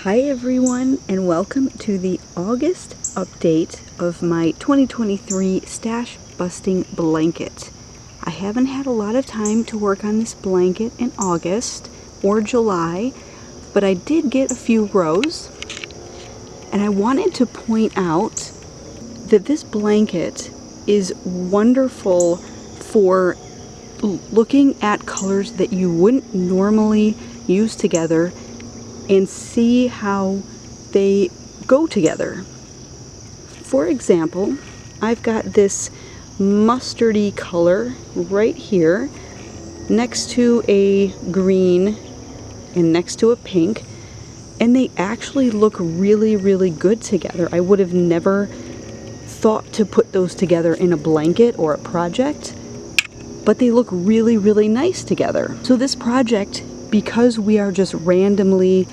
Hi everyone, and welcome to the August update of my 2023 stash busting blanket. I haven't had a lot of time to work on this blanket in August or July, but I did get a few rows, and I wanted to point out that this blanket is wonderful for looking at colors that you wouldn't normally use together and see how they go together. For example, I've got this mustardy color right here next to a green and next to a pink, and they actually look really good together. I would have never thought to put those together in a blanket or a project, but they look really nice together. So this project, because we are just randomly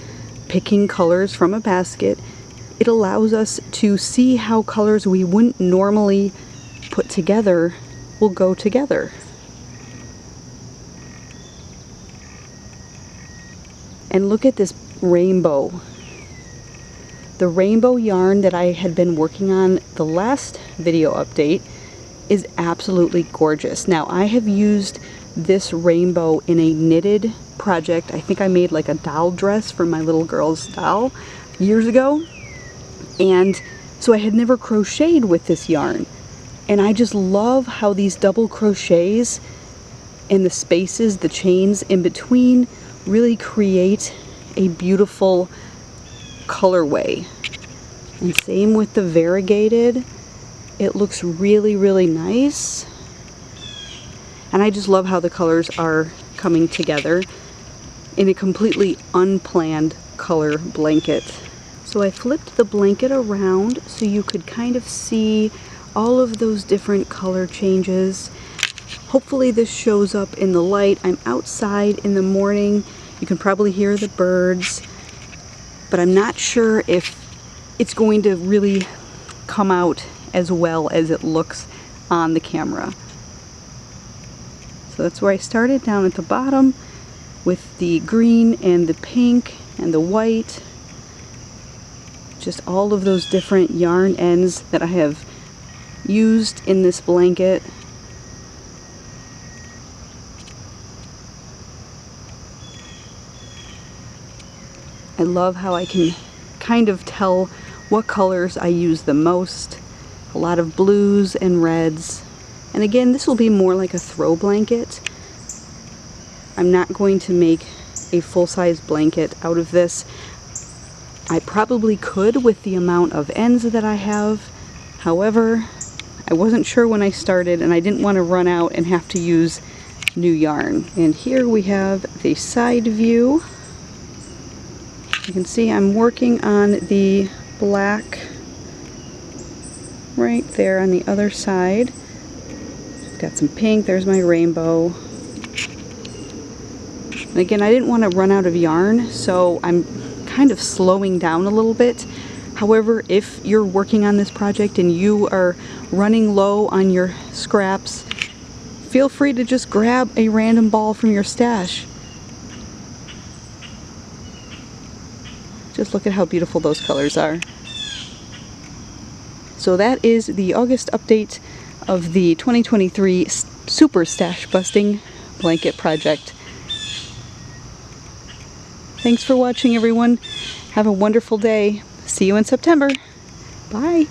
picking colors from a basket, it allows us to see how colors we wouldn't normally put together will go together. And look at this rainbow. The rainbow yarn that I had been working on the last video update is absolutely gorgeous. Now, I have used this rainbow in a knitted project. I think I made like a doll dress for my little girl's doll years ago, and so I had never crocheted with this yarn, and I just love how these double crochets and the spaces, the chains in between, really create a beautiful colorway. And same with the variegated. It looks really nice, and I just love how the colors are coming together in a completely unplanned color blanket. So I flipped the blanket around so you could kind of see all of those different color changes. Hopefully this shows up in the light. I'm outside in the morning. You can probably hear the birds, but I'm not sure if it's going to really come out as well as it looks on the camera. So that's where I started, down at the bottom with the green and the pink and the white. Just all of those different yarn ends that I have used in this blanket. I love how I can kind of tell what colors I use the most. A lot of blues and reds. And again, this will be more like a throw blanket. I'm not going to make a full-size blanket out of this. I probably could with the amount of ends that I have. However, I wasn't sure when I started, and I didn't want to run out and have to use new yarn. And here we have the side view. You can see I'm working on the black right there on the other side. Got some pink, there's my rainbow. And again, I didn't want to run out of yarn, so I'm kind of slowing down a little bit. However, if you're working on this project and you are running low on your scraps, feel free to just grab a random ball from your stash. Just look at how beautiful those colors are. So that is the August update of the 2023 Super Stash Busting Blanket Project. Thanks for watching, everyone. Have a wonderful day. See you in September. Bye.